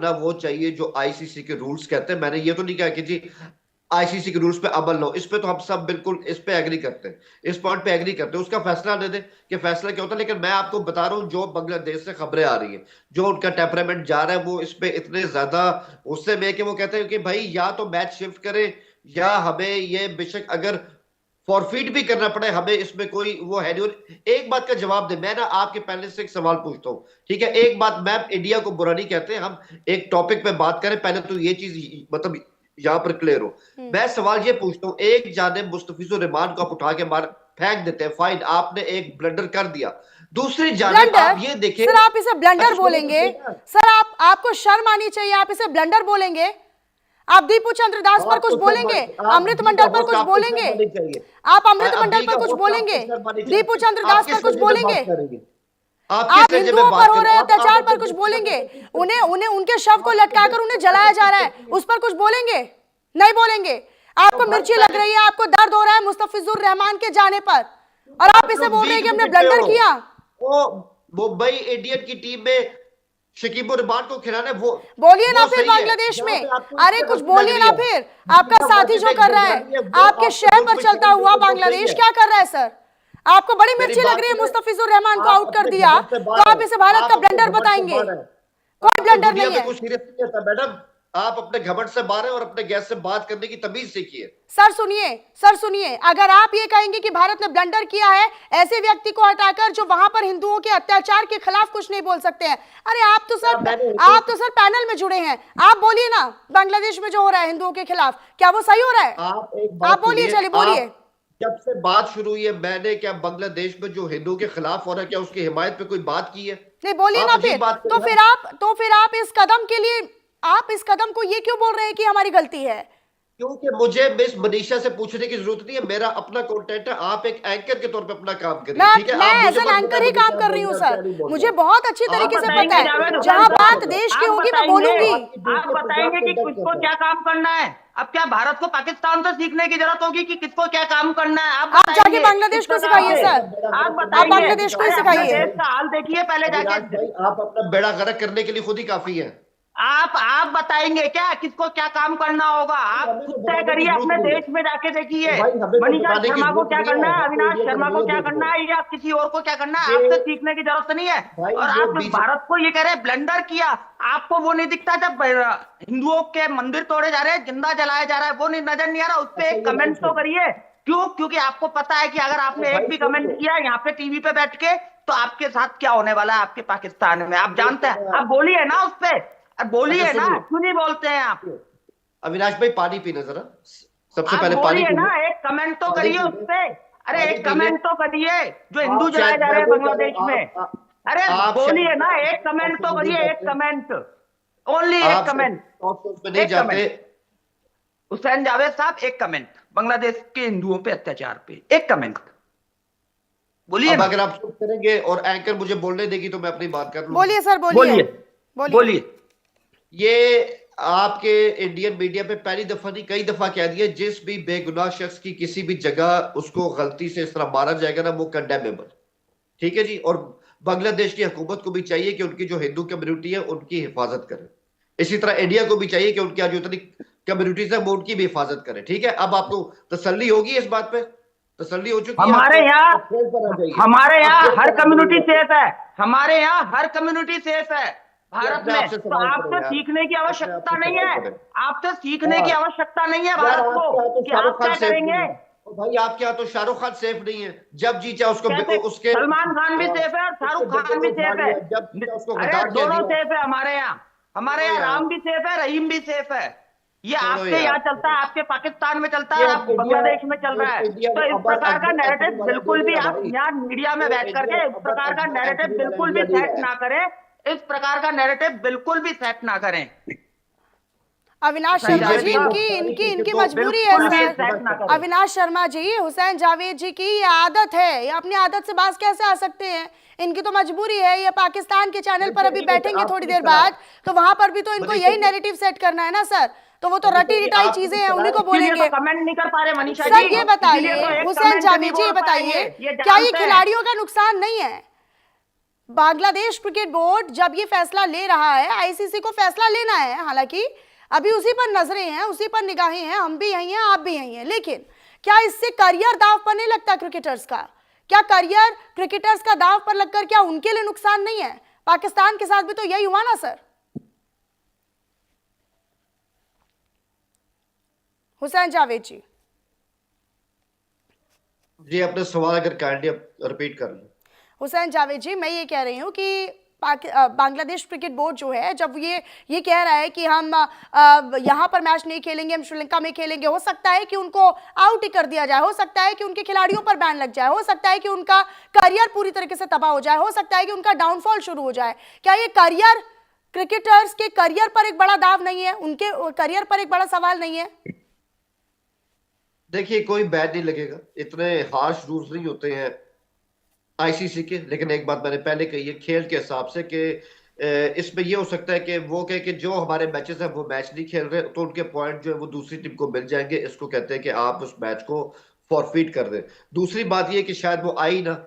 ना वो चाहिए जो आईसीसी के रूल्स कहते हैं। मैंने ये तो नहीं कहा कि जी आईसीसी के रूल्स पे अमल लो, इस पे तो हम सब बिल्कुल इस पे एग्री करते हैं, इस पॉइंट पे एग्री करते हैं, उसका फैसला दे दे कि फैसला क्या होता है। लेकिन मैं आपको बता रहा हूँ जो बांग्लादेश से खबरें आ रही हैं, जो उनका टेम्परामेंट जा रहा है, वो इस पे इतने ज्यादा उससे में कि वो कहते हैं कि भाई या तो मैच शिफ्ट करें, या हमें ये बेशक अगर फॉरफिट भी करना पड़े, हमें इसमें कोई वो है नहीं। और एक बात का जवाब दे, मैं ना आपके पहले से एक सवाल पूछता हूँ, ठीक है? एक बात, मैं इंडिया को बुरा नहीं कहते, हम एक टॉपिक पे बात करें, पहले तो ये चीज मतलब यहां पर क्लियर हो। मैं सवाल ये पूछता हूँ, एक जानिब मुस्तफिजुर रहमान को आप उठा के मार फेंक देते हैं, फाइन, आपने एक ब्लंडर कर दिया। दूसरी जानिब ब्लंडर? आप ये देखें, सर आप इसे ब्लंडर अच्छा सुनो तो बोलेंगे? सही ना। सर आपको शर्म आनी चाहिए, आप इसे ब्लंडर बोलेंगे? आप दीपू चंद्र दास पर कुछ आपको शर्म बोलेंगे? आप अमृत बी का मंडल पर होस्ट, कुछ आपको बोलेंगे? शर्म आनी चाहिए। आप अमृत मंडल बी पर का कुछ होस्ट, बोलेंगे? आपको शर्म आनी दीपू चाहिए। चंद्र आप दास पर किस कुछ लहजे में बोलेंगे? बात करेंगे? आप आप किस लहजे में हिंदुओं पर बात हो करें? रहे आप अत्याचार पर अपने कुछ देश का बोलेंगे? तशद्दुद उन्हें करती है, उन्हें उनके शव को आप अपने लटकाकर देश उन्हें का जलाया जा तशद्दुद रहा है, करती है। उस पर कुछ बोलेंगे? नहीं बोलेंगे? तो आपको भाई मिर्ची लग पहले रही है, आपको दर्द हो रहा है मुस्तफिजुर रहमान के जाने पर, और आप आप इसे लोग बोल रहे हैं वीक कि हमने समझते ब्लंडर हो। किया। वो मुंबई इंडियन की टीम में शकीब उर रहमान को खिलाना, बोलिए ना वो फिर सही है। बांग्लादेश जहां में, पे आपको अरे इससे कुछ हंसी लग बोलिए रही ना है, फिर। आपका जिसका साथी वाजिब जो एक कर रहा है बंगाली है, वो आपके आपके शहर मुल्क पर में चलता शर्म हुआ, देकर वो सही बांग्लादेश है। क्या कर रहा है सर? आपको बड़ी मेरी मिर्ची लग बात रही है सुने, मुस्तफिजुर रहमान को आप आउट कर अपने दिया, घमंड से तो बाहर आप है, इसे भारत आप का अपने ब्लंडर घमंड से बताएंगे? बाहर है। कोई आपको ब्लंडर दुनिया नहीं में है। कुछ सीरियस नहीं आता मैडम। आप अपने घमंड से बाहर है और अपने गैस से बात करने की तमीज सीखिए। सर सुनिए, सर सुनिए, अगर आप ये कहेंगे कि भारत ने ब्लंडर किया है, ऐसे व्यक्ति को हटाकर जो वहां पर हिंदुओं के अत्याचार के खिलाफ कुछ नहीं बोल सकते हैं, अरे क्या मैंने हिंदू आप तो सर पैनल में जुड़े हैं, आप बोलिए ना, बांग्लादेश में जो हो रहा है हिंदुओं के खिलाफ, क्या वो सही हो रहा है? आप एक आप बात बोलिए, सुनिए, चलिए बोलिए। आप जब से बात शुरू हुई है, मैंने क्या बांग्लादेश में जो हिंदू के खिलाफ हो रहा है, क्या उसकी हिमायत पे कोई बात की है? नहीं बोलिए आप ना फिर। अजीब बात कर तो रहे फिर हैं। आप इस कदम के लिए, आप इस कदम को ये क्यों बोल रहे हैं कि हमारी गलती है? क्योंकि मुझे मिस मनीषा से पूछने की जरूरत नहीं है, मेरा अपना कंटेंट है। आप एक एंकर के तौर पे अपना काम करिए, मैं ठीक है? मैं आप एज मुझे एन मत एंकर बताएं ही मुझे काम क्या कर रही हूँ बोलना है और सर, क्या नहीं बोलना मुझे है। बहुत अच्छी आप तरीके आप से अपने पता बताएंगे देश है, के जावेद खिलाफ हुसैन जहां कंडक्ट साहब, बात कर रहे हैं। देश की आप होगी मैं बताएंगे, बोलूंगी। आपकी देश आप के प्रोग्राम बताएंगे कि कंडक्ट किसको कर रहे क्या हैं। काम करना है। अब क्या भारत को पाकिस्तान से सीखने की जरूरत होगी कि किसको क्या काम करना है? आप आप जाके बताएंगे किस बांग्लादेश को प्रकार सिखाइए से। आप सर, अपना बेड़ा आप गर्क करने आप के लिए बताएंगे। खुद ही बांग्लादेश को ही अरे काफी है, अपने अविनाश सिखाइए। देश भाई। का हाल देखिए पहले जाके। अविनाश भाई, आप अपना बेड़ा गर्क करने के लिए खुद ही काफी है। आप बताएंगे क्या किसको क्या काम करना होगा? तो आप हमें खुद तो तय बताने की करिए, जरूरत अपने नहीं है। देश में जाके तो देखिए। भाई हमें तो मनीषा बताने की शर्मा को जरूरत क्या नहीं करना है, है, हम तो अविनाश इंडिया का शर्मा को नजरिया क्या देख रहे करना हैं। है, या किसी और को क्या करना है, ये आपसे सीखने की जरूरत नहीं है। भाई और ये आप बीच भारत को ये कह रहे हैं ब्लंडर किया। आपको वो नहीं दिखता जब हिंदुओं के मंदिर तोड़े जा रहे हैं, जिंदा जलाया जा रहा है, वो नहीं नजर नहीं आ रहा? उस पर अच्छा एक ये भाई कमेंट तो सुन, करिए। क्यों? क्योंकि आपको पता है कि अगर अरे आपने एक भाई भी सुन कमेंट लो, किया यहाँ पे टीवी पे बैठ के, तो आपके साथ क्या होने वाला है आपके पाकिस्तान में, आप एक जानते हैं। आप बोलिए ना उस पे, अच्छा बोलिए ना, सुनिए, क्यों नहीं बोलते हैं आप? अविनाश भाई पानी पीना जरा, सबसे आप पहले पानी बोलिए ना, पीना। एक कमेंट तो पानी करिए पी उस ले, पे। अरे पानी एक पी ले। कमेंट तो करिए, जो हिंदू आप जलाए शायद, जा रहे मैं हैं वही कह रहा बांग्लादेश हूँ, में। अरे आप शायद बोलिए ना ना, एक टॉक कमेंट शो तो में नहीं करिए, एक जाते, कमेंट, ओनली एक आप शायद कमेंट। टॉक शो में नहीं एक जाते। कमेंट, हुसैन जावेद साहब, एक कमेंट बांग्लादेश के हिंदुओं पे अत्याचार पे, एक कमेंट बोलिए अब ना। अगर आप चुप करेंगे और एंकर मुझे बोलने देगी तो मैं अपनी बात कर लूंगा। बोलिए सर, बोलिए, बोलिए, बोलिए। बोलिए। ये आपके इंडियन मीडिया पे पहली दफा नहीं, कई दफा कह दिया, जिस भी बेगुनाह शख्स की किसी भी जगह उसको गलती से इस तरह मारा जाएगा ना, वो कंडेमेबल, ठीक है जी। और बांग्लादेश की हुकूमत को भी चाहिए कि उनकी जो हिंदू कम्युनिटी है उनकी हिफाजत करे। इसी तरह इंडिया को भी चाहिए कि उनकी जो इतनी कम्युनिटीज है वो उनकी भी हिफाजत करे, ठीक है? अब आपको तसल्ली होगी इस बात पे? तसल्ली हो चुकी है हमारे आपको? यहाँ अब खेल पर आ जाइए, हमारे अब यहाँ खेल हर पर आ जाइए कम्युनिटी वापस। सेफ है। हमारे यहाँ हर कम्युनिटी सेफ है ये भारत अपने आप में। से तो सवाल करें आपसे यार, सीखने की अपने आप आवश्यकता से नहीं सवाल है। करें। आपसे सीखने की और आवश्यकता नहीं है यार भारत को आपके यहाँ तो कि शाहरुख आप खान क्या सेफ नहीं करेंगे। है। और भाई आपके यहाँ तो शाहरुख खान सेफ नहीं है, जब जी चाहे उसको कैसे? उसके सलमान खान भी सेफ है और उसके शाहरुख बेटे खान भी को उठा सेफ है। लिया, जब जी चाहे उसको अरे हटा क्या दोनों दिया। सेफ है हमारे यहाँ। हमारे छोड़ो यहाँ यार, राम भी सेफ है, रहीम भी सेफ है। ये छोड़ो आपके यार, यहाँ चलता है, आपके पाकिस्तान में चलता है ये और अब आप इंडिया, बांग्लादेश में चल रहा है। ये इंडिया तो इस बस प्रकार का एंथनी नैरेटिव वाला बिल्कुल नहीं भी रहा आप भाई। यहाँ मीडिया में ये बैठ इंडिया करके इस बस प्रकार का नैरेटिव एंथनी वाला बिल्कुल भी इंडिया नहीं सेट रहा है। ना करें। इस प्रकार का नैरेटिव बिल्कुल भी सेट ना करें। अविनाश शर्मा जी, जावेद बीजेपी वो साहब, इनकी सारी इनकी चीजें इनकी तो मजबूरी है बिल्कुल भी सर। सेट ना बर्दाश्त करें। अविनाश शर्मा जी, हुसैन जावेद जी की ये आदत है, ये अपनी आदत से बाज कैसे आ सकते हैं? इनकी तो मजबूरी है, ये पाकिस्तान के चैनल पर अभी बैठेंगे थोड़ी आपको भी देर सलाह, बाद, तो वहां पर भी तो इनको मनीषा यही जी, नैरेटिव सेट करना है ना सर, तो वो तो मनीषा रटी जी रिटाई आपको चीजें भी हैं, उन्हीं सलाह को है। इसीलिए तो बोलेंगे। कमेंट नहीं कर पा रहे मनीषा मनीषा जी। सर जी ये इसीलिए बताइए, तो एक हुसैन कमेंट नहीं जावेद जी ये बोल पाएंगे, बताइए, ये क्या ये जानते हैं। खिलाड़ियों का नुकसान नहीं है? बांग्लादेश क्रिकेट बोर्ड जब ये फैसला ले रहा है, आईसीसी को फैसला लेना है, हालांकि अभी उसी पर नजरें हैं, उसी पर निगाहें हैं, हम भी यही हैं, आप भी यही हैं, लेकिन क्या इससे करियर दाव पर नहीं लगता क्रिकेटर्स का? क्या करियर क्रिकेटर्स का दाव पर लगकर क्या उनके लिए नुकसान नहीं है? पाकिस्तान के साथ भी तो यही हुआ ना सर। हुसैन जावेद जी, जी अपने सवाल अगर काइंडली रिपीट कर लें। हुसैन जावेद जी, मैं ये कह रही हूँ कि बांग्लादेश क्रिकेट बोर्ड जो है, जब ये कह रहा है कि हम यहाँ पर मैच नहीं खेलेंगे, हम श्रीलंका में खेलेंगे, हो सकता है कि उनको आउट ही कर दिया जाए, हो सकता है कि उनके खिलाड़ियों पर बैन लग जाए, हो सकता है कि उनका करियर पूरी तरीके से तबाह हो जाए, हो सकता है कि उनका डाउनफॉल शुरू हो जाए। क्या ये करियर, क्रिकेटर्स के करियर पर एक बड़ा दाव नहीं है, उनके करियर पर एक बड़ा सवाल नहीं है? देखिए कोई बैन नहीं लगेगा, इतने हार्श रूल्स नहीं होते हैं आईसीसी के, लेकिन एक बात मैंने पहले कही है खेल के हिसाब से कि इसमें ये हो सकता है कि वो कहे कि जो हमारे मैचेस हैं वो मैच नहीं खेल रहे, तो उनके पॉइंट जो है वो दूसरी टीम को मिल जाएंगे। इसको कहते हैं कि आप उस मैच को फॉरफिट कर दें। दूसरी बात ये कि शायद वो आई ना,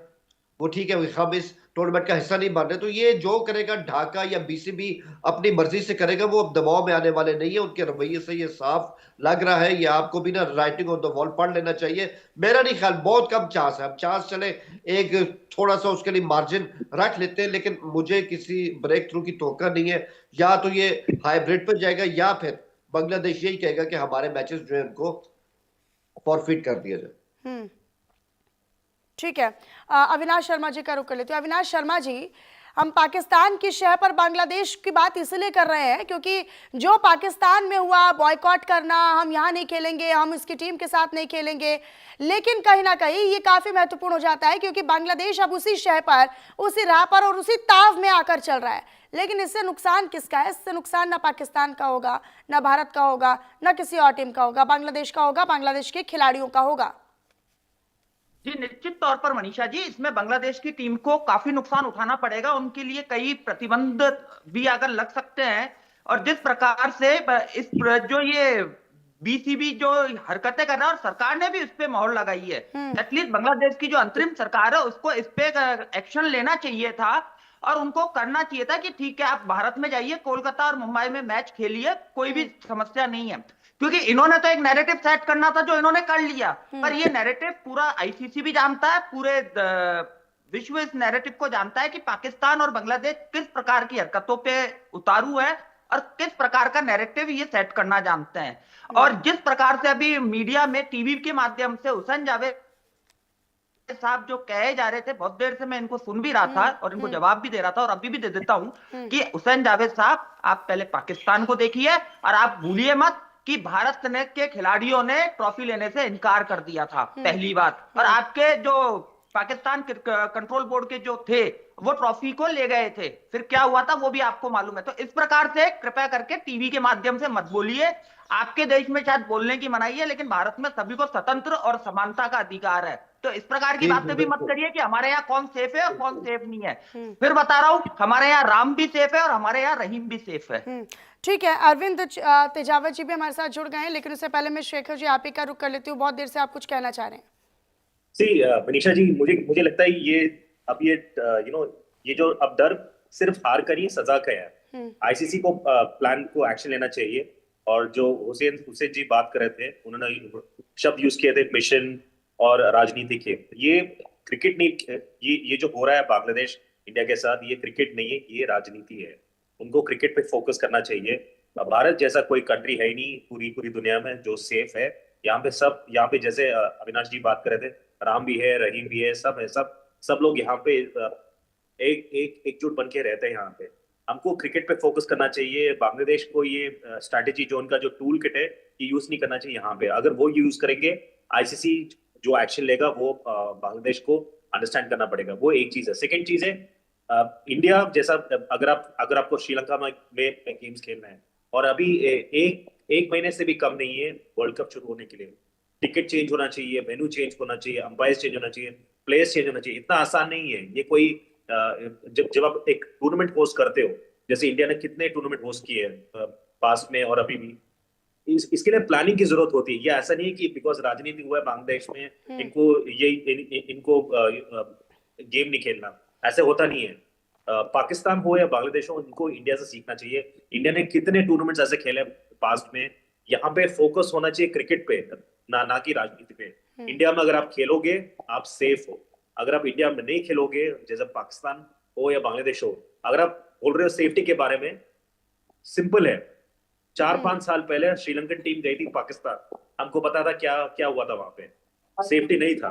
वो ठीक है, हम इस टूर्नामेंट का हिस्सा नहीं बन रहे, तो ये जो करेगा ढाका या बीसीबी अपनी मर्जी से करेगा, वो अब दबाव में आने वाले नहीं है। उनके रवैये से ये साफ लग रहा है। ये आपको भी ना राइटिंग ऑन द वॉल पढ़ लेना चाहिए। मेरा नहीं ख्याल, बहुत कम चांस है, अब चांस चले एक थोड़ा सा उसके लिए मार्जिन रख लेते हैं, लेकिन मुझे किसी ब्रेक थ्रू की तोका नहीं है। या तो ये हाइब्रिड पर जाएगा या फिर बांग्लादेश यही कहेगा कि हमारे मैचेस जो है उनको फॉरफिट कर दिया जाए। ठीक है, अविनाश शर्मा जी का रुख कर लेते हैं। अविनाश शर्मा जी, हम पाकिस्तान की शह पर बांग्लादेश की बात इसलिए कर रहे हैं क्योंकि जो पाकिस्तान में हुआ, बॉयकॉट करना, हम यहाँ नहीं खेलेंगे, हम इसकी टीम के साथ नहीं खेलेंगे, लेकिन कहीं ना कहीं ये काफी महत्वपूर्ण हो जाता है क्योंकि बांग्लादेश अब उसी शह पर, उसी राह पर और उसी ताव में आकर चल रहा है। लेकिन इससे नुकसान किसका है? इससे नुकसान ना पाकिस्तान का होगा, ना भारत का होगा, ना किसी और टीम का होगा, बांग्लादेश का होगा, बांग्लादेश के खिलाड़ियों का होगा। जी निश्चित तौर पर मनीषा जी, इसमें बांग्लादेश की टीम को काफी नुकसान उठाना पड़ेगा। उनके लिए कई प्रतिबंध भी अगर लग सकते हैं, और जिस प्रकार से इस जो ये बीसीबी जो हरकतें कर रहा है और सरकार ने भी इस पे मोहर लगाई है, एटलीस्ट बांग्लादेश की जो अंतरिम सरकार है उसको इस पे एक्शन लेना चाहिए था और उनको करना चाहिए था कि ठीक है आप भारत में जाइए, कोलकाता और मुंबई में मैच खेलिए, कोई भी समस्या नहीं है। क्योंकि इन्होंने तो एक नैरेटिव सेट करना था जो इन्होंने कर लिया, पर ये नैरेटिव पूरा आईसीसी भी जानता है, पूरे विश्व इस नैरेटिव को जानता है कि पाकिस्तान और बांग्लादेश किस प्रकार की हरकतों पे उतारू है और किस प्रकार का नैरेटिव ये सेट करना जानते हैं। और जिस प्रकार से अभी मीडिया में, टीवी के माध्यम से हुसैन जावेद साहब जो कहे जा रहे थे, बहुत देर से मैं इनको सुन भी रहा था और इनको जवाब भी दे रहा था और अभी भी दे देता हूं कि हुसैन जावेद साहब, आप पहले पाकिस्तान को देखिए और आप भूलिए मत कि भारत ने के खिलाड़ियों ने ट्रॉफी लेने से इनकार कर दिया था, पहली बात। और आपके जो पाकिस्तान कंट्रोल बोर्ड के जो थे वो ट्रॉफी को ले गए थे, फिर क्या हुआ था वो भी आपको मालूम है। तो इस प्रकार से कृपया करके टीवी के माध्यम से मत बोलिए। आपके देश में शायद बोलने की मनाही है, लेकिन भारत में सभी को स्वतंत्र और समानता का अधिकार है। तो इस प्रकार की बातें भी मत करिए कि हमारे यहाँ कौन सेफ है और कौन सेफ नहीं है। फिर बता रहा हूं, हमारे यहाँ राम भी सेफ है और हमारे यहाँ रहीम भी सेफ है। ठीक है, अरविंद तेजावत जी भी हमारे साथ जुड़ गए हैं, लेकिन उससे पहले मैं शेखर जी आप ही का रुख कर लेती हूँ। बहुत देर से आप कुछ कहना चाह रहे हैं। मनीषा जी, मुझे लगता है ये अब ये ये जो अब डर सिर्फ हार कर ही सजा का है। आईसीसी को प्लान को एक्शन लेना चाहिए। और जो हुसैन जी बात कर रहे थे, उन्होंने शब्द यूज किए थे मिशन और राजनीति के। ये क्रिकेट नहीं, ये जो हो रहा है बांग्लादेश इंडिया के साथ, ये क्रिकेट नहीं है, ये राजनीति है। उनको क्रिकेट पे फोकस करना चाहिए। भारत जैसा कोई कंट्री है ही नहीं पूरी दुनिया में जो सेफ है। यहाँ पे जैसे अविनाश जी बात कर रहे थे, राम भी है, रहीम भी है, सब है, सब लोग यहाँ पे एकजुट बन के रहते हैं। यहाँ पे हमको क्रिकेट पे फोकस करना चाहिए। बांग्लादेश को ये स्ट्रैटेजी जो उनका जो टूल किट है ये यूज नहीं करना चाहिए यहाँ पे। अगर वो यूज करेंगे, आईसीसी जो एक्शन लेगा वो बांग्लादेश को अंडरस्टैंड करना पड़ेगा। वो एक चीज है। सेकेंड चीज है, इंडिया जैसा अगर आपको श्रीलंका में गेम्स खेलना है और अभी एक महीने से भी कम नहीं है वर्ल्ड कप शुरू होने के लिए, टिकट चेंज होना चाहिए, वेन्यू चेंज होना चाहिए, अंपायर चेंज होना चाहिए, प्लेयर्स चेंज होना चाहिए। इतना आसान नहीं है ये कोई। जब आप एक टूर्नामेंट होस्ट करते हो, जैसे इंडिया ने कितने टूर्नामेंट होस्ट किए हैं पास्ट में और अभी भी, इसके लिए प्लानिंग की जरूरत होती है। ये ऐसा नहीं है कि बिकॉज राजनीति हुआ है बांग्लादेश में इनको गेम नहीं खेलना, ऐसे होता नहीं है। पाकिस्तान हो या बांग्लादेश हो, उनको इंडिया से सीखना चाहिए। इंडिया ने कितने टूर्नामेंट्स ऐसे खेले पास्ट में। यहाँ पे फोकस होना चाहिए क्रिकेट पे, ना कि राजनीति पे। इंडिया में अगर आप खेलोगे आप सेफ हो। अगर आप इंडिया में नहीं खेलोगे, जैसे पाकिस्तान हो या बांग्लादेश हो, अगर आप बोल रहे हो सेफ्टी के बारे में, सिंपल है। 4-5 साल पहले श्रीलंकन टीम गई थी पाकिस्तान, हमको पता था क्या क्या हुआ था वहां पे, सेफ्टी नहीं था।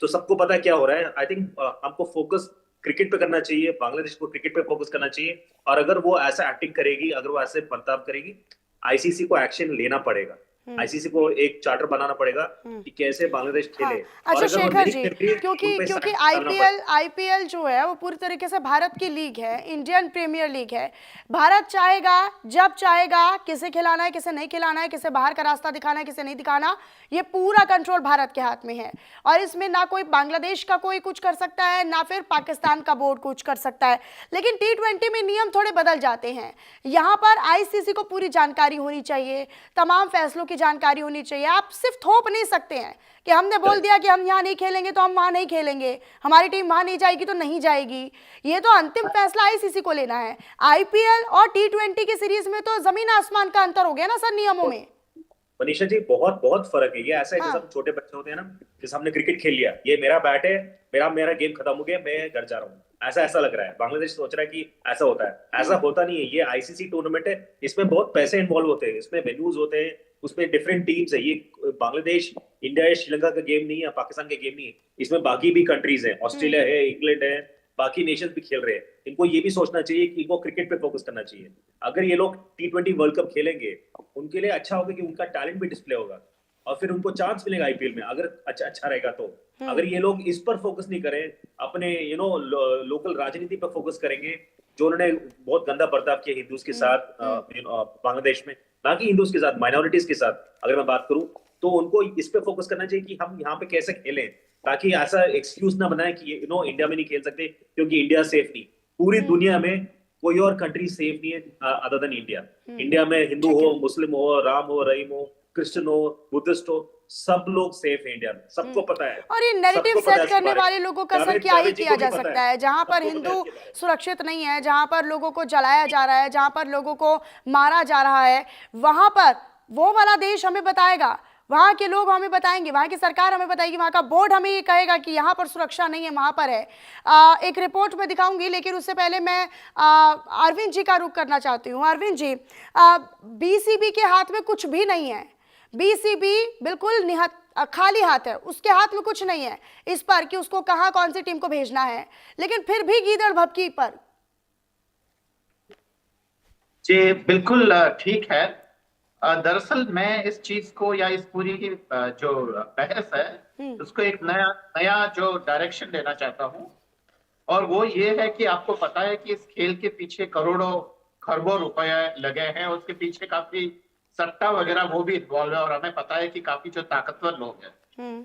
तो सबको पता है क्या हो रहा है। आई थिंक हमको फोकस क्रिकेट पे करना चाहिए, बांग्लादेश को क्रिकेट पे फोकस करना चाहिए। और अगर वो ऐसा एक्टिंग करेगी, अगर वो ऐसे बर्ताव करेगी, आईसीसी को एक्शन लेना पड़ेगा। आईसीसी को एक चार्टर बनाना पड़ेगा कि कैसे बांग्लादेश खेले। हाँ। और अच्छा अगर वो शेखर नहीं जी, खेल रही है, क्योंकि उन पे क्योंकि sanction डालना पड़ेगा। आईपीएल जो है वो पूरी तरीके से भारत की लीग है, इंडियन प्रीमियर लीग है। भारत चाहेगा, जब चाहेगा, किसे खिलाना है, किसे नहीं खिलाना है, किसे बाहर का रास्ता दिखाना है, किसे नहीं दिखाना, ये पूरा कंट्रोल भारत के हाथ में है। और इसमें ना कोई बांग्लादेश का कोई कुछ कर सकता है, ना फिर पाकिस्तान का बोर्ड कुछ कर सकता है। लेकिन T20 में नियम थोड़े बदल जाते हैं। यहाँ पर आईसीसी को पूरी जानकारी होनी चाहिए, तमाम फैसलों की जानकारी होनी चाहिए। आप सिर्फ थोप नहीं सकते हैं कि हमने बोल दिया कि हम यहाँ नहीं खेलेंगे तो हम वहाँ नहीं खेलेंगे, हमारी टीम वहाँ नहीं जाएगी तो नहीं जाएगी। ये तो अंतिम फैसला आईसीसी को लेना है। आईपीएल और T20 की सीरीज में तो जमीन आसमान का अंतर हो गया ना सर नियमों में। मनीषा जी, बहुत बहुत फर्क है। ये ऐसा है हाँ। जैसे हम छोटे बच्चे होते हैं ना, जैसे हमने क्रिकेट खेल लिया, ये मेरा बैट है, मेरा गेम खत्म हो गया, मैं घर जा रहा हूँ, ऐसा ऐसा लग रहा है। बांग्लादेश सोच रहा है कि ऐसा होता है, ऐसा होता नहीं है। ये आईसीसी टूर्नामेंट है, इसमें बहुत पैसे इन्वॉल्व होते हैं, इसमें वेन्यूज होते हैं, उसमें डिफरेंट टीम्स है। ये बांग्लादेश, इंडिया या श्रीलंका का गेम नहीं है, पाकिस्तान का गेम नहीं है। इसमें बाकी भी कंट्रीज है, ऑस्ट्रेलिया है, इंग्लैंड है, बाकी नेशंस भी खेल रहे हैं। इनको ये भी सोचना चाहिए कि इनको क्रिकेट पे फोकस करना चाहिए। अगर ये लोग T20 वर्ल्ड कप खेलेंगे, उनके लिए अच्छा होगा कि उनका टैलेंट भी डिस्प्ले होगा और फिर उनको चांस मिलेगा आईपीएल में, अगर अच्छा रहेगा तो। अगर ये लोग इस पर फोकस नहीं करें, अपने लोकल राजनीति पर फोकस करेंगे, जो उन्होंने बहुत गंदा बर्ताव किया हिंदूज के साथ बांग्लादेश में, ना कि हिंदूज के साथ, माइनॉरिटीज के साथ अगर मैं बात करूं, तो उनको इस पे फोकस करना चाहिए कि हम यहाँ पे कैसे खेलें, ताकि ऐसा एक्सक्यूज ना बनाए कि इंडिया में नहीं खेल सकते क्योंकि इंडिया सेफ नहीं। पूरी दुनिया में कोई और कंट्री सेफ नहीं है अदर देन इंडिया। इंडिया में हिंदू हो, मुस्लिम हो, राम हो, रहीम हो, क्रिश्चियन हो, बुद्धिस्ट हो, सब लोग सेफ है इंडिया में, सबको पता है। और ये नैरेटिव सबको पता है सेट इसके करने बारे में। वाले लोगों का सर जावेद क्या ही जावेद जी किया को भी जा पता सकता है। जहां पर सबको पता है हिंदू इसके बारे में। सुरक्षित नहीं है, जहां पर लोगों को जलाया जा रहा है, जहां पर लोगों को मारा जा रहा है, वहां पर वो वाला देश हमें बताएगा, वहां के लोग हमें बताएंगे, वहां की सरकार हमें बताएगी, वहां का बोर्ड हमें ये कहेगा कि यहाँ पर सुरक्षा नहीं है, वहां पर है। एक रिपोर्ट में दिखाऊंगी, लेकिन उससे पहले मैं अरविंद जी का रुख करना चाहती हूँ। अरविंद जी, बीसीबी के हाथ में कुछ भी नहीं है। बीसीबी बिल्कुल खाली हाथ है, उसके हाथ में कुछ नहीं है इस पर कि उसको कहाँ कौन सी टीम को भेजना है, लेकिन फिर भी गीदड़ भभकी पर। जी बिल्कुल ठीक है। दरअसल मैं इस चीज को या इस पूरी की जो बहस है उसको एक नया जो डायरेक्शन देना चाहता हूँ। और वो ये है कि आपको पता है कि इस खेल के पीछे करोड़ों खरबों रुपए लगे हैं, उसके पीछे काफी सट्टा वगैरह वो भी इन्वॉल्व है, और हमें पता है कि काफी जो ताकतवर लोग हैं